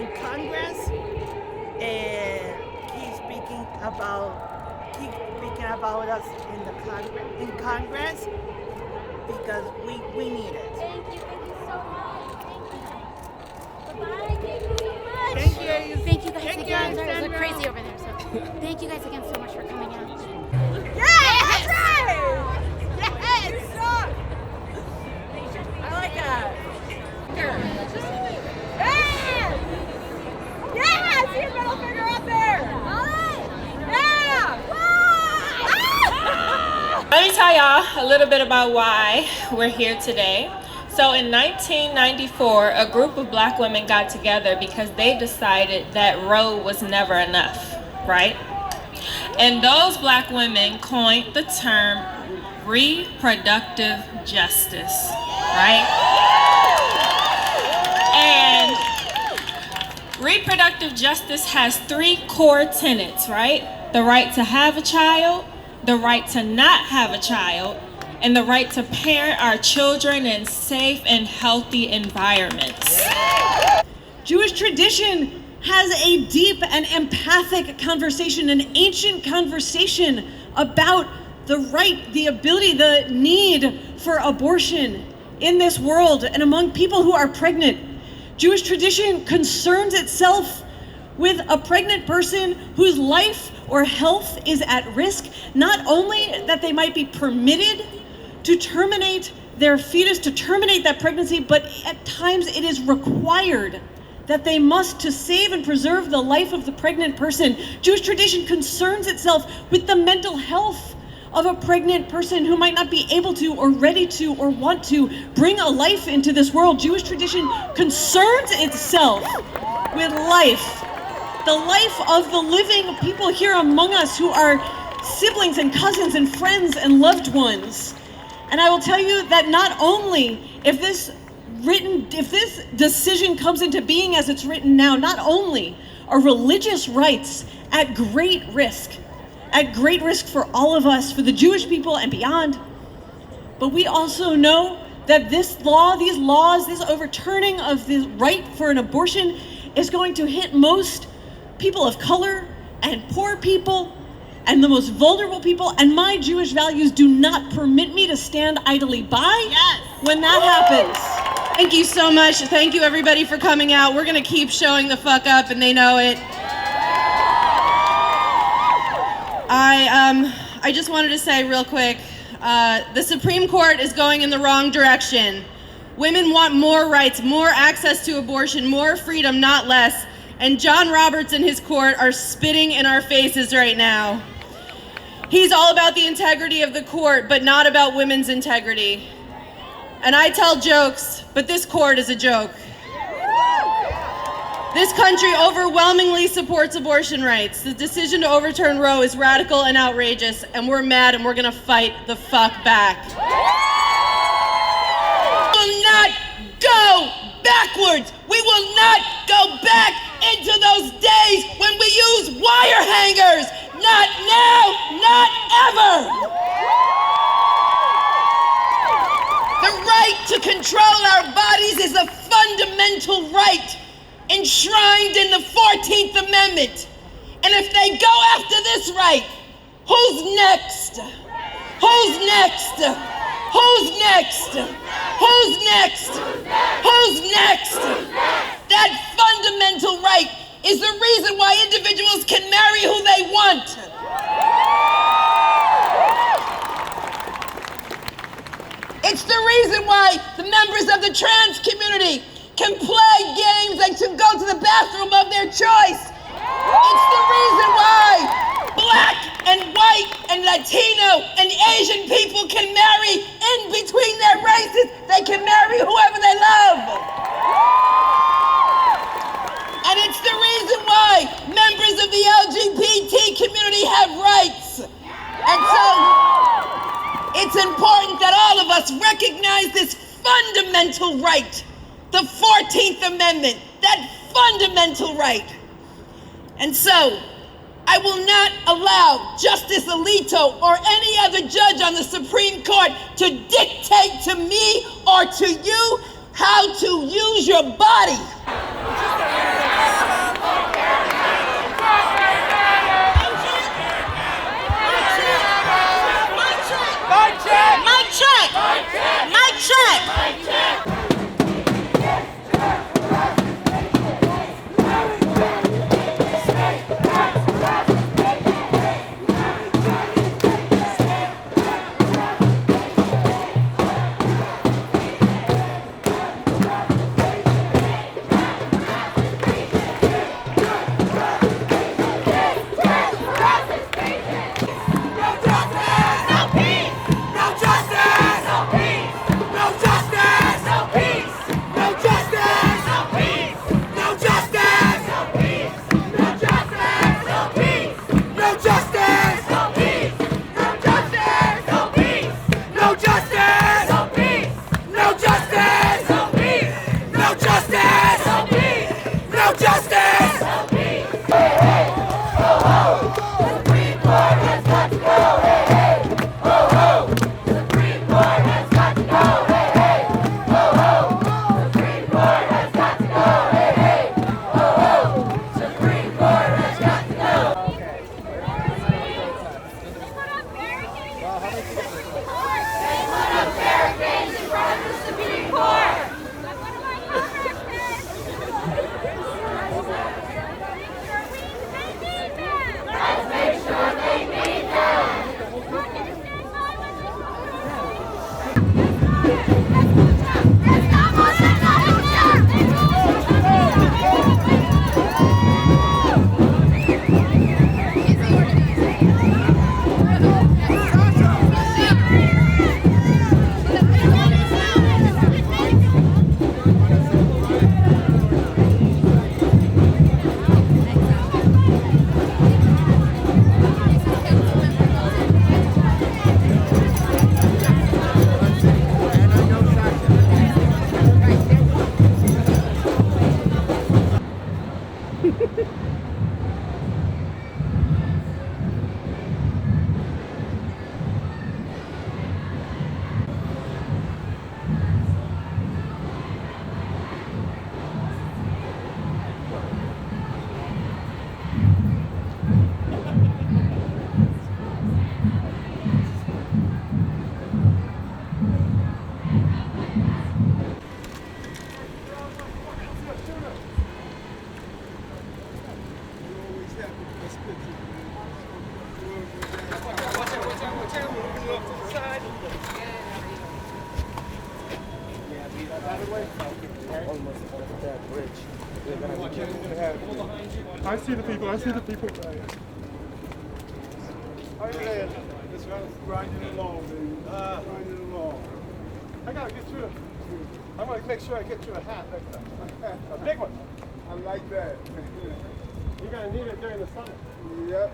in Congress, and he's speaking about us in Congress because we need it. Thank you so much. Thank you. Bye-bye. Thank you so much. Thank you. Thank you guys Thank again. you, Sorry, it was Sandra. crazy over there. So thank you guys again so much for coming out. Yes! Yes! I like that. Yes! Yes! See your middle finger up there! Yeah! Let me tell y'all a little bit about why we're here today. So in 1994, a group of black women got together because they decided that Roe was never enough, right? And those black women coined the term reproductive justice, right? And reproductive justice has three core tenets, right? The right to have a child, the right to not have a child, and the right to parent our children in safe and healthy environments. Jewish tradition has a deep and empathic conversation, an ancient conversation about the right, the ability, the need for abortion in this world and among people who are pregnant. Jewish tradition concerns itself with a pregnant person whose life or health is at risk, not only that they might be permitted to terminate their fetus, to terminate that pregnancy, but at times it is required that they must, to save and preserve the life of the pregnant person. Jewish tradition concerns itself with the mental health of a pregnant person who might not be able to or ready to or want to bring a life into this world. Jewish tradition concerns itself with life, the life of the living people here among us who are siblings and cousins and friends and loved ones. And I will tell you that not only if this decision comes into being as it's written now, not only are religious rights at great risk for all of us, for the Jewish people and beyond, but we also know that this overturning of the right for an abortion is going to hit most people of color and poor people and the most vulnerable people, and my Jewish values do not permit me to stand idly by when that happens. Thank you so much. Thank you everybody for coming out. We're gonna keep showing the fuck up and they know it. I just wanted to say real quick, the Supreme Court is going in the wrong direction. Women want more rights, more access to abortion, more freedom, not less. And John Roberts and his court are spitting in our faces right now. He's all about the integrity of the court, but not about women's integrity. And I tell jokes, but this court is a joke. This country overwhelmingly supports abortion rights. The decision to overturn Roe is radical and outrageous, and we're mad and we're gonna fight the fuck back. We will not go backwards. We will not go back into those days when we use wire hangers. Not now, not ever. The right to control our bodies is a fundamental right enshrined in the 14th Amendment. And if they go after this right, who's next? Who's next? Who's next? Who's next? Who's next? That fundamental right is the reason why individuals can marry who they want. It's the reason why the members of the trans community can play games and can go to the bathroom of their choice. It's the reason why Black and white and Latino and Asian people can marry in between their races. They can marry whoever they love. And it's the reason why members of the LGBT community have rights. And so it's important that all of us recognize this fundamental right, the 14th Amendment, that fundamental right. And so I will not allow Justice Alito or any other judge on the Supreme Court to dictate to me or to you how to use your body. I see the people, I see the people. How you doing? Just grinding along, baby. Grinding along. I gotta get you I'm gonna make sure I get you a hat next time. A big one. I like that. You're gonna need it during the summer. Yep.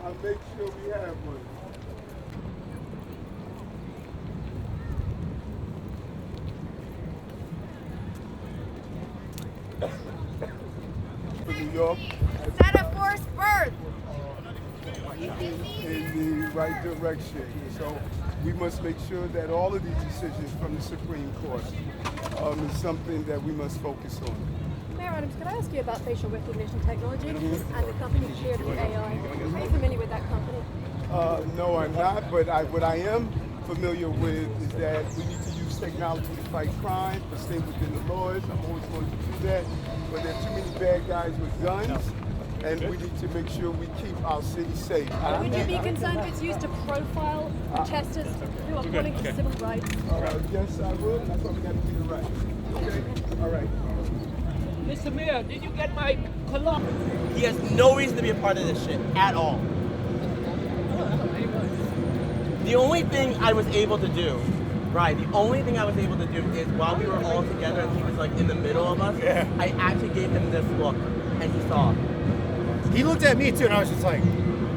I'll make sure we have one. For New York. Set a forced birth. In the right direction. So we must make sure that all of these decisions from the Supreme Court is something that we must focus on. Mayor Adams, could I ask you about facial recognition technology and the company shared with AI? Are you familiar with that company? No, I'm not, but what I am familiar with is that we need to use technology to fight crime, to stay within the laws. I'm always going to do that, but there are too many bad guys with guns, and we need to make sure we keep our city safe. Would you be concerned if it's used to profile protesters who are calling for civil rights? Yes, I would. That's why we got to get it right. Okay? All right. Mr. Mayor, did you get my cologne? He has no reason to be a part of this shit at all. The only thing I was able to do, right, the only thing I was able to do is while we were all together and he was like in the middle of us, I actually gave him this look and he saw. He looked at me too and I was just like,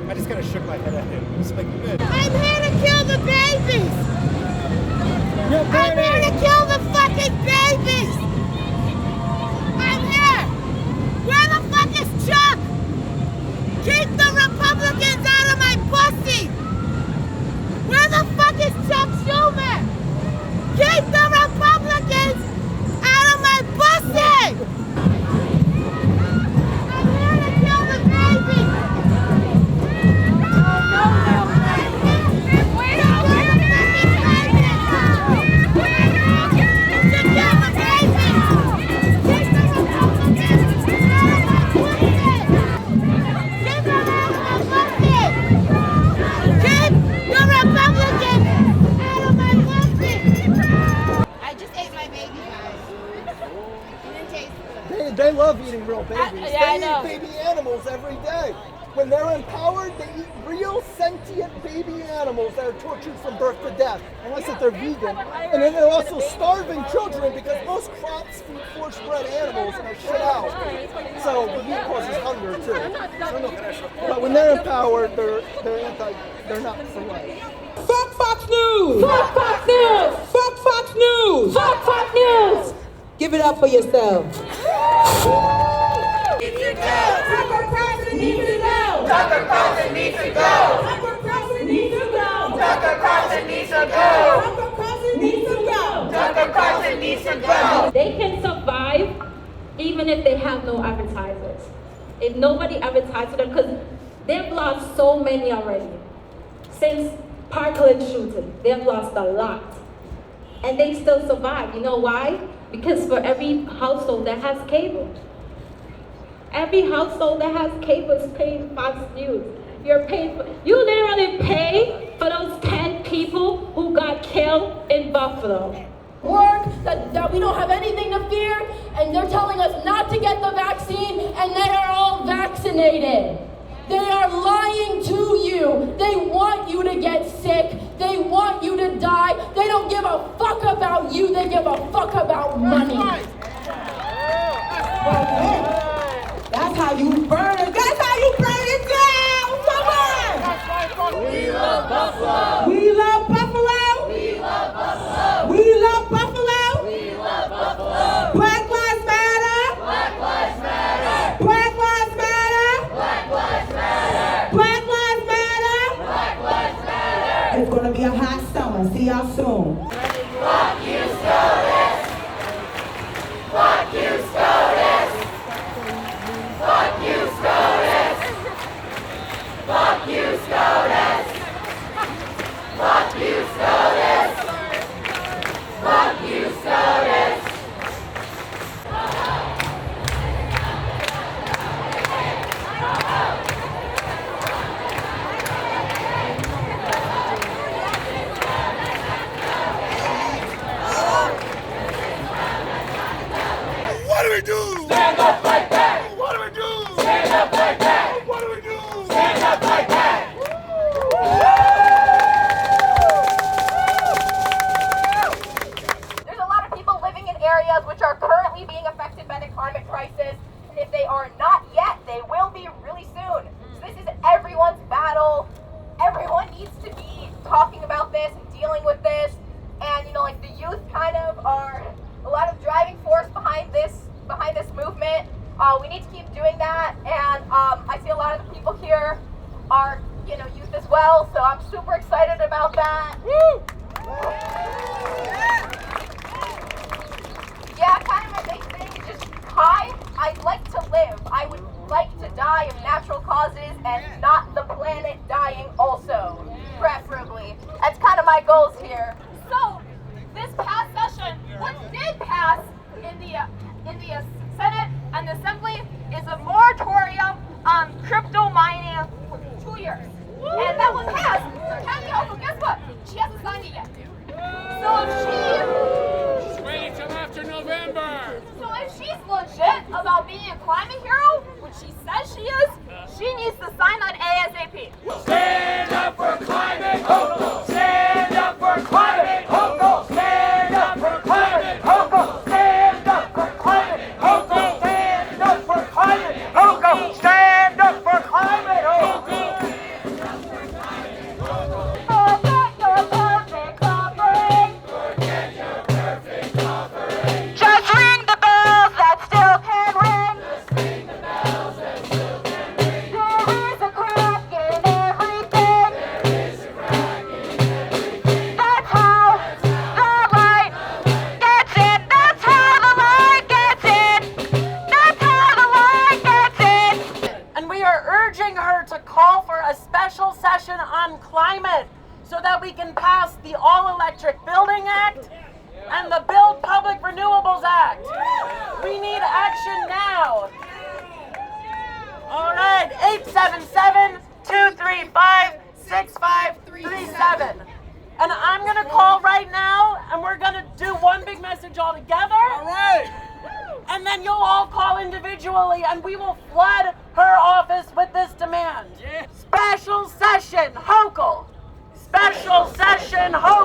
I just kind of shook my head at him. It's like, good. I'm here to kill the babies! I'm here to kill the fucking babies! I'm here! Where the fuck is Chuck? Keep the Republicans out of my pussy! Where the fuck is Chuck Schumer? Keep the Republicans out of my pussy! I'm here to kill the babies! They love eating real babies. Yeah, I They know. eat baby animals every day. When they're empowered, they eat real sentient baby animals that are tortured from birth to death, unless if they're vegan. And then they're also starving children because most crops feed force-bred animals and are shit out. So the meat causes hunger too. But when they're empowered, they're not for life. Fuck Fox News! Fuck Fox News! Fuck Fox News! Fuck Fox News! Give it up for yourself. Tucker Carlson needs to go! Tucker Carlson needs to go! Tucker Carlson needs to go! Tucker Carlson needs to go! Tucker Carlson needs to go! Tucker Carlson needs to go! They can survive even if they have no advertisers. If nobody advertises them, because they've lost so many already. Since Parkland shooting, they've lost a lot. And they still survive. You know why? Because for every household that has cable, every household that has cable is paying Fox News. You're paying for, you literally pay for those 10 people who got killed in Buffalo. Work, that we don't have anything to fear, and they're telling us not to get the vaccine, and they are all vaccinated. They are lying to you. They want you to get sick. They want you to die. They don't give a fuck about you. They give a fuck about money. That's how you burn it. That's how you burn it down. Come on. We love Buffalo. We love Buffalo. We love Buffalo. We love Buffalo. We love Buffalo. Black Lives Matter. Black Lives Matter. Black Lives and see y'all soon. Fuck you, SCOTUS! Fuck you, SCOTUS! Fuck you, SCOTUS! Fuck you, SCOTUS! Fuck you, SCOTUS! Fuck you, SCOTUS! What do we do? Stand up like that! What do we do? Stand up like that! What do we do? Stand up like that! There's a lot of people living in areas which are currently being affected by the climate crisis, and if they are not yet, they will be really soon. So this is everyone's battle. Everyone needs to be talking about this and dealing with this, and you know, like the youth kind of are a lot of driving force behind this movement. We need to keep doing that, and I see a lot of the people here are, you know, youth as well, so I'm super excited about that. Woo! Yeah, kind of my big thing is just I'd like to live. I would like to die of natural causes and not the planet dying also, preferably. That's kind of my goals here. So, this past session, what did pass in the Senate and the Assembly is a moratorium on crypto mining for 2 years. And that was passed. Kathy also, guess what? She hasn't signed it yet. So if Just wait till after November. So if she's legit about being a climate hero, which she says she is, she needs to sign that ASAP. Stand up for climate, Hoco! Stand up for climate, Hoco! Stand up for climate, Hoco! Stand up for climate, Hoco! Stand up for climate, Hoco! Stand up for climate, Hoco! Just ring the bells that still can ring. There is a crack in everything. That's how the light gets in. That's how the light gets in. That's how the light gets in. And we are urging her to call for a special session on climate so that we can pass the All-Electric Building Act and the Build Public Renewables Act. We need action now. All right, 877-235-6537. And I'm gonna call right now, and we're gonna do one big message all together. All right. And then you'll all call individually, and we will flood her office with this demand. Special session, Hochul. Special session, Hochul.